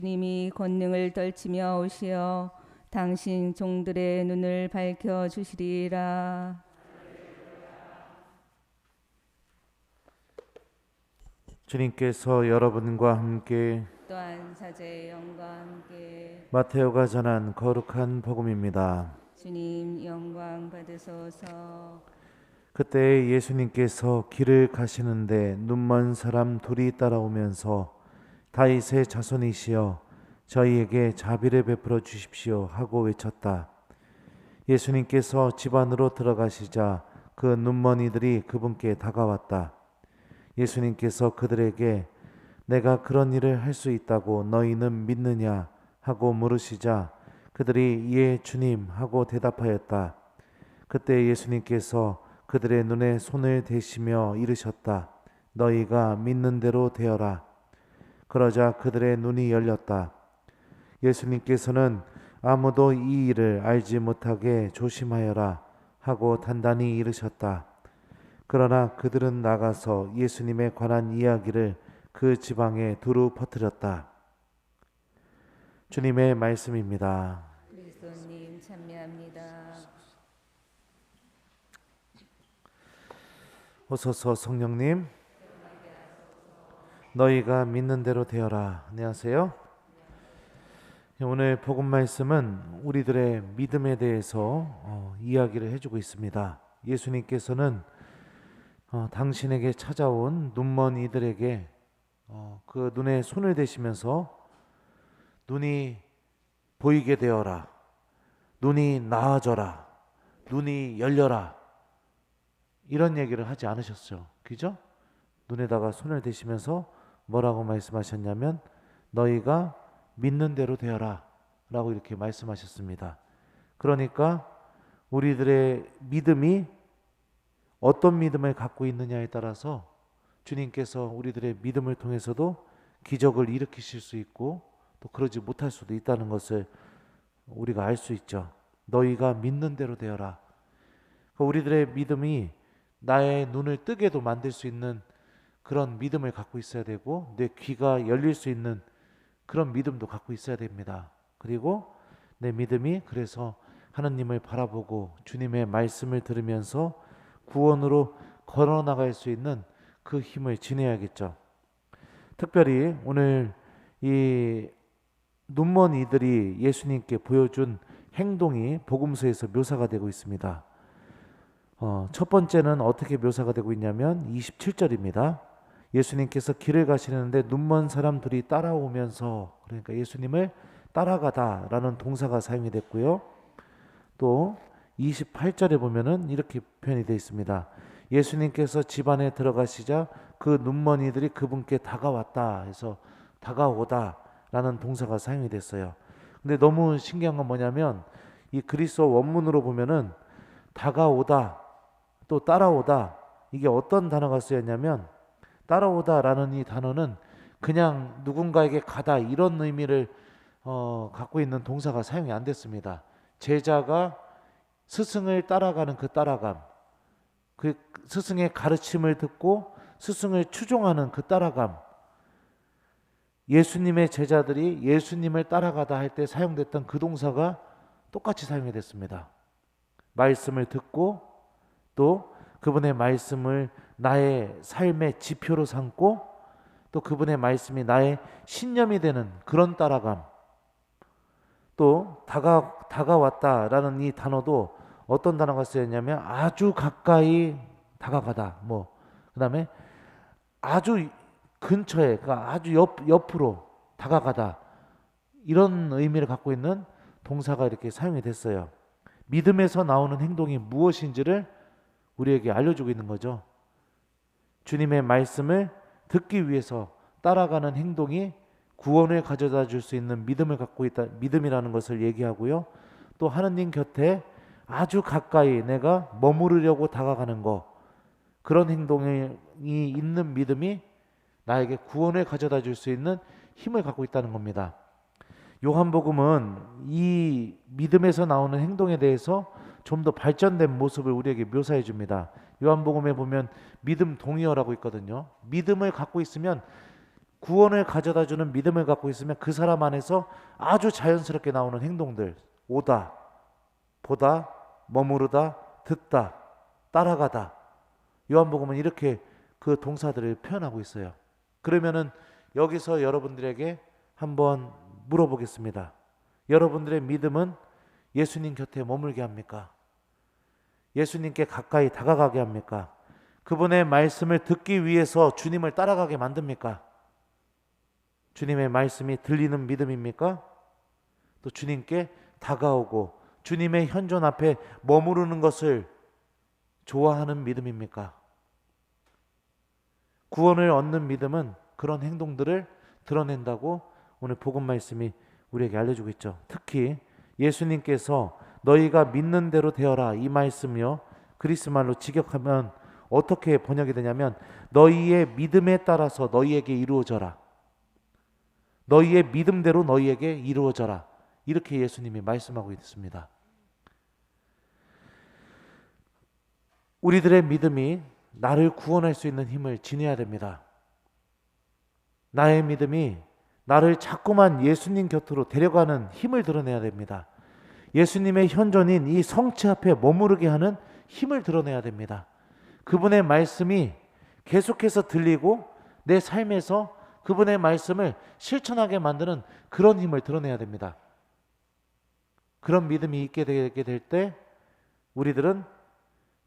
주님이 권능을 떨치며 오시어 당신 종들의 눈을 밝혀 주시리라. 주님께서 여러분과 함께 또한 사제의 영과 함께 마테오가 전한 거룩한 복음입니다. 주님 영광 받으소서. 그때 예수님께서 길을 가시는데 눈먼 사람 둘이 따라오면서 다윗의 자손이시여 저희에게 자비를 베풀어 주십시오 하고 외쳤다. 예수님께서 집 안으로 들어가시자 그 눈먼이들이 그분께 다가왔다. 예수님께서 그들에게 내가 그런 일을 할 수 있다고 너희는 믿느냐 하고 물으시자 그들이 예 주님 하고 대답하였다. 그때 예수님께서 그들의 눈에 손을 대시며 이르셨다. 너희가 믿는 대로 되어라. 그러자 그들의 눈이 열렸다. 예수님께서는 아무도 이 일을 알지 못하게 조심하여라 하고 단단히 이르셨다. 그러나 그들은 나가서 예수님에 관한 이야기를 그 지방에 두루 퍼뜨렸다. 주님의 말씀입니다. 그리스도님 찬미합니다. 오소서 성령님, 너희가 믿는 대로 되어라. 안녕하세요. 오늘 복음 말씀은 우리들의 믿음에 대해서 이야기를 해주고 있습니다. 예수님께서는 당신에게 찾아온 눈먼 이들에게 그 눈에 손을 대시면서 눈이 보이게 되어라, 눈이 나아져라, 눈이 열려라, 이런 얘기를 하지 않으셨죠. 그죠? 눈에다가 손을 대시면서 뭐라고 말씀하셨냐면 너희가 믿는 대로 되어라 라고 이렇게 말씀하셨습니다. 그러니까 우리들의 믿음이 어떤 믿음을 갖고 있느냐에 따라서 주님께서 우리들의 믿음을 통해서도 기적을 일으키실 수 있고 또 그러지 못할 수도 있다는 것을 우리가 알 수 있죠. 너희가 믿는 대로 되어라. 우리들의 믿음이 나의 눈을 뜨게도 만들 수 있는 그런 믿음을 갖고 있어야 되고 내 귀가 열릴 수 있는 그런 믿음도 갖고 있어야 됩니다. 그리고 내 믿음이 그래서 하나님을 바라보고 주님의 말씀을 들으면서 구원으로 걸어나갈 수 있는 그 힘을 지녀야겠죠. 특별히 오늘 이 눈먼 이들이 예수님께 보여준 행동이 복음서에서 묘사가 되고 있습니다. 첫 번째는 어떻게 묘사가 되고 있냐면 27절입니다. 예수님께서 길을 가시는데 눈먼 사람들이 따라오면서, 그러니까 예수님을 따라가다라는 동사가 사용이 됐고요. 또 28절에 보면은 이렇게 표현이 되어 있습니다. 예수님께서 집 안에 들어가시자 그 눈먼이들이 그분께 다가왔다 해서 다가오다라는 동사가 사용이 됐어요. 근데 너무 신기한 건 뭐냐면 이 그리스어 원문으로 보면은 다가오다 또 따라오다, 이게 어떤 단어가 쓰였냐면 따라오다라는 이 단어는 그냥 누군가에게 가다 이런 의미를 갖고 있는 동사가 사용이 안 됐습니다. 제자가 스승을 따라가는 그 따라감, 그 스승의 가르침을 듣고 스승을 추종하는 그 따라감, 예수님의 제자들이 예수님을 따라가다 할 때 사용됐던 그 동사가 똑같이 사용이 됐습니다. 말씀을 듣고 또 그분의 말씀을 나의 삶의 지표로 삼고 또 그분의 말씀이 나의 신념이 되는 그런 따라감, 또 다가왔다라는 이 단어도 어떤 단어가 쓰였냐면 아주 가까이 다가가다, 뭐 그다음에 아주 근처에, 그러니까 아주 옆으로 다가가다, 이런 의미를 갖고 있는 동사가 이렇게 사용이 됐어요. 믿음에서 나오는 행동이 무엇인지를 우리에게 알려주고 있는 거죠. 주님의 말씀을 듣기 위해서 따라가는 행동이 구원을 가져다 줄 수 있는 믿음을 갖고 있다, 믿음이라는 것을 얘기하고요. 또 하느님 곁에 아주 가까이 내가 머무르려고 다가가는 것, 그런 행동이 있는 믿음이 나에게 구원을 가져다 줄 수 있는 힘을 갖고 있다는 겁니다. 요한복음은 이 믿음에서 나오는 행동에 대해서 좀 더 발전된 모습을 우리에게 묘사해 줍니다. 요한복음에 보면 믿음 동의어라고 있거든요. 믿음을 갖고 있으면 구원을 가져다 주는 믿음을 갖고 있으면 그 사람 안에서 아주 자연스럽게 나오는 행동들, 오다, 보다, 머무르다, 듣다, 따라가다. 요한복음은 이렇게 그 동사들을 표현하고 있어요. 그러면은 여기서 여러분들에게 한번 물어보겠습니다. 여러분들의 믿음은 예수님 곁에 머물게 합니까? 예수님께 가까이 다가가게 합니까? 그분의 말씀을 듣기 위해서 주님을 따라가게 만듭니까? 주님의 말씀이 들리는 믿음입니까? 또 주님께 다가오고 주님의 현존 앞에 머무르는 것을 좋아하는 믿음입니까? 구원을 얻는 믿음은 그런 행동들을 드러낸다고 오늘 복음 말씀이 우리에게 알려주고 있죠. 특히 예수님께서 너희가 믿는 대로 되어라 이 말씀이요, 그리스말로 직역하면 어떻게 번역이 되냐면 너희의 믿음에 따라서 너희에게 이루어져라, 너희의 믿음대로 너희에게 이루어져라, 이렇게 예수님이 말씀하고 있습니다. 우리들의 믿음이 나를 구원할 수 있는 힘을 지녀야 됩니다. 나의 믿음이 나를 자꾸만 예수님 곁으로 데려가는 힘을 드러내야 됩니다. 예수님의 현존인 이 성체 앞에 머무르게 하는 힘을 드러내야 됩니다. 그분의 말씀이 계속해서 들리고 내 삶에서 그분의 말씀을 실천하게 만드는 그런 힘을 드러내야 됩니다. 그런 믿음이 있게 되게 될 때 우리들은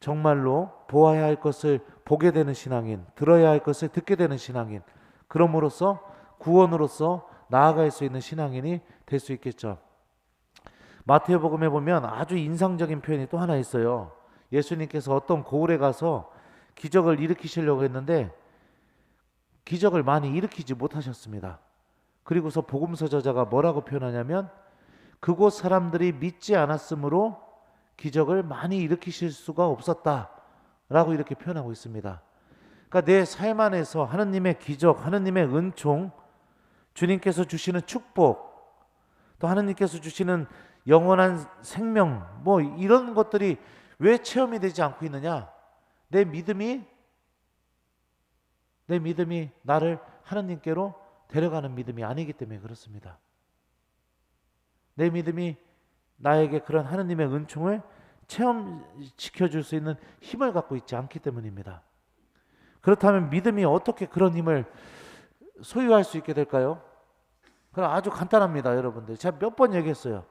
정말로 보아야 할 것을 보게 되는 신앙인, 들어야 할 것을 듣게 되는 신앙인, 그럼으로써 구원으로서 나아갈 수 있는 신앙인이 될 수 있겠죠. 마태복음에 보면 아주 인상적인 표현이 또 하나 있어요. 예수님께서 어떤 고을에 가서 기적을 일으키시려고 했는데 기적을 많이 일으키지 못하셨습니다. 그리고서 복음서 저자가 뭐라고 표현하냐면 그곳 사람들이 믿지 않았으므로 기적을 많이 일으키실 수가 없었다라고 이렇게 표현하고 있습니다. 그러니까 내 삶 안에서 하느님의 기적, 하느님의 은총, 주님께서 주시는 축복, 또 하느님께서 주시는 영원한 생명, 뭐 이런 것들이 왜 체험이 되지 않고 있느냐? 내 믿음이 나를 하느님께로 데려가는 믿음이 아니기 때문에 그렇습니다. 내 믿음이 나에게 그런 하느님의 은총을 체험시켜 줄 수 있는 힘을 갖고 있지 않기 때문입니다. 그렇다면 믿음이 어떻게 그런 힘을 소유할 수 있게 될까요? 그럼 아주 간단합니다, 여러분들. 제가 몇 번 얘기했어요.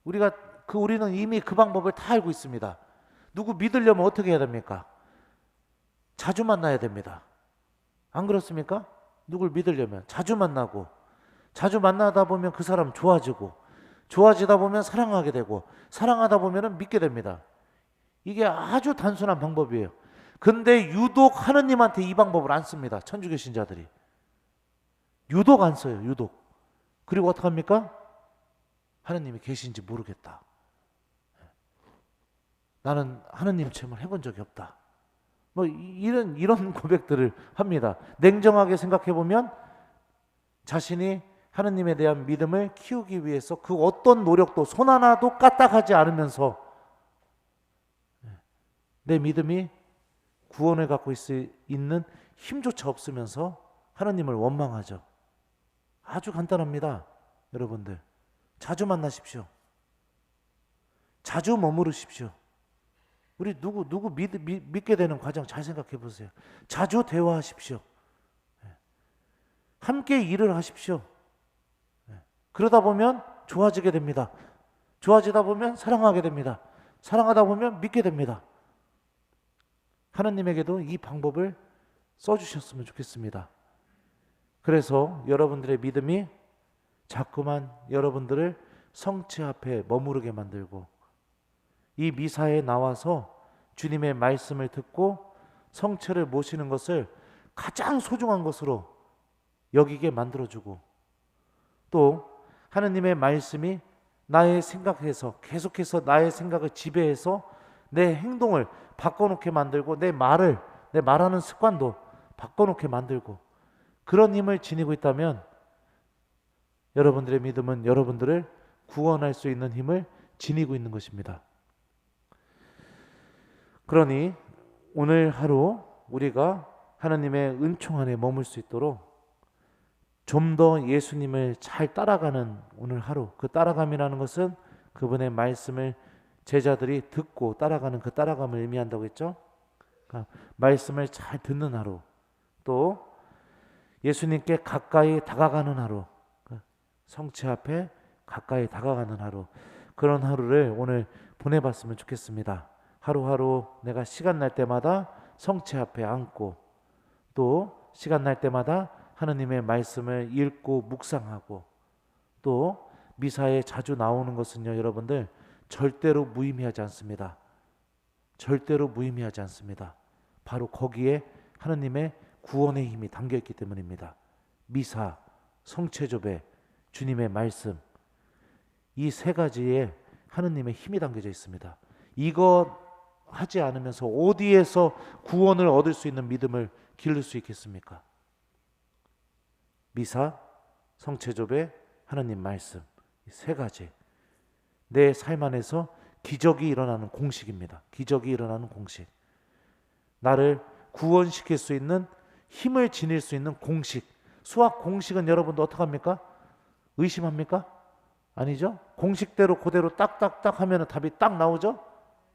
우리는 이미 그 방법을 다 알고 있습니다. 누구 믿으려면 어떻게 해야 됩니까? 자주 만나야 됩니다. 안 그렇습니까? 누굴 믿으려면 자주 만나고, 자주 만나다 보면 그 사람 좋아지다 보면 사랑하게 되고, 사랑하다 보면 믿게 됩니다. 이게 아주 단순한 방법이에요. 근데 유독 하느님한테 이 방법을 안 씁니다. 천주교 신자들이 유독 안 써요. 유독. 그리고 어떡합니까? 하느님이 계신지 모르겠다. 나는 하느님 체험을 해본 적이 없다. 뭐 이런 고백들을 합니다. 냉정하게 생각해 보면 자신이 하느님에 대한 믿음을 키우기 위해서 그 어떤 노력도 손 하나도 까딱하지 않으면서 내 믿음이 구원을 갖고 있는 힘조차 없으면서 하느님을 원망하죠. 아주 간단합니다. 여러분들 자주 만나십시오. 자주 머무르십시오. 우리 누구 믿게 되는 과정 잘 생각해 보세요. 자주 대화하십시오. 함께 일을 하십시오. 그러다 보면 좋아지게 됩니다. 좋아지다 보면 사랑하게 됩니다. 사랑하다 보면 믿게 됩니다. 하나님에게도 이 방법을 써주셨으면 좋겠습니다. 그래서 여러분들의 믿음이 자꾸만 여러분들을 성체 앞에 머무르게 만들고 이 미사에 나와서 주님의 말씀을 듣고 성체를 모시는 것을 가장 소중한 것으로 여기게 만들어주고, 또 하느님의 말씀이 나의 생각에서 계속해서 나의 생각을 지배해서 내 행동을 바꿔놓게 만들고 내 말하는 습관도 바꿔놓게 만들고, 그런 힘을 지니고 있다면 여러분들의 믿음은 여러분들을 구원할 수 있는 힘을 지니고 있는 것입니다. 그러니 오늘 하루 우리가 하나님의 은총 안에 머물 수 있도록 좀 더 예수님을 잘 따라가는 오늘 하루, 그 따라감이라는 것은 그분의 말씀을 제자들이 듣고 따라가는 그 따라감을 의미한다고 했죠. 그러니까 말씀을 잘 듣는 하루, 또 예수님께 가까이 다가가는 하루, 성체 앞에 가까이 다가가는 하루, 그런 하루를 오늘 보내봤으면 좋겠습니다. 하루하루 내가 시간 날 때마다 성체 앞에 앉고, 또 시간 날 때마다 하느님의 말씀을 읽고 묵상하고, 또 미사에 자주 나오는 것은요, 여러분들 절대로 무의미하지 않습니다. 절대로 무의미하지 않습니다. 바로 거기에 하느님의 구원의 힘이 담겨있기 때문입니다. 미사, 성체조배, 주님의 말씀, 이 세 가지에 하느님의 힘이 담겨져 있습니다. 이거 하지 않으면서 어디에서 구원을 얻을 수 있는 믿음을 기를 수 있겠습니까? 미사, 성체조배, 하느님 말씀, 이 세 가지, 내 삶 안에서 기적이 일어나는 공식입니다. 기적이 일어나는 공식, 나를 구원시킬 수 있는, 힘을 지닐 수 있는 공식. 수학 공식은 여러분도 어떡합니까? 의심합니까? 아니죠. 공식대로 그대로 딱딱딱 하면 답이 딱 나오죠.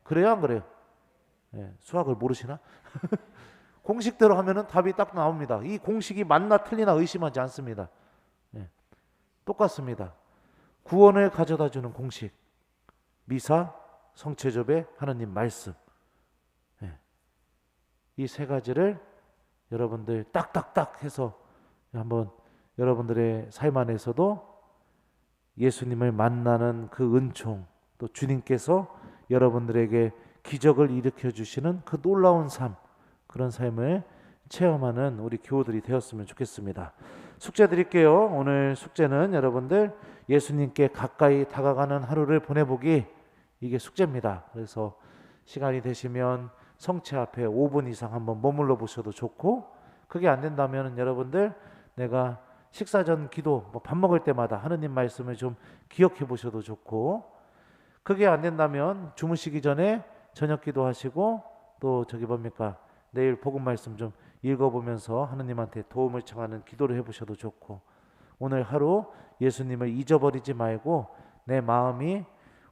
그래요, 안 그래요? 네, 수학을 모르시나? 공식대로 하면 답이 딱 나옵니다. 이 공식이 맞나 틀리나 의심하지 않습니다. 네, 똑같습니다. 구원을 가져다 주는 공식, 미사, 성체조배, 하느님 말씀, 이 세 가지를 여러분들 딱딱딱 해서 한번 여러분들의 삶 안에서도 예수님을 만나는 그 은총, 또 주님께서 여러분들에게 기적을 일으켜 주시는 그 놀라운 삶, 그런 삶을 체험하는 우리 교우들이 되었으면 좋겠습니다. 숙제 드릴게요. 오늘 숙제는 여러분들 예수님께 가까이 다가가는 하루를 보내보기, 이게 숙제입니다. 그래서 시간이 되시면 성체 앞에 5분 이상 한번 머물러 보셔도 좋고, 그게 안 된다면 여러분들 내가 식사 전 기도, 밥 먹을 때마다 하느님 말씀을 좀 기억해 보셔도 좋고, 그게 안 된다면 주무시기 전에 저녁 기도하시고, 또 저기 뭡니까, 내일 복음 말씀 좀 읽어보면서 하느님한테 도움을 청하는 기도를 해보셔도 좋고, 오늘 하루 예수님을 잊어버리지 말고 내 마음이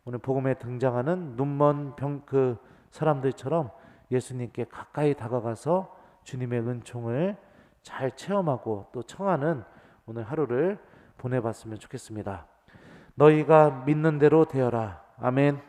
오늘 복음에 등장하는 눈먼 그 사람들처럼 예수님께 가까이 다가가서 주님의 은총을 잘 체험하고 또 청하는 오늘 하루를 보내봤으면 좋겠습니다. 너희가 믿는 대로 되어라. 아멘.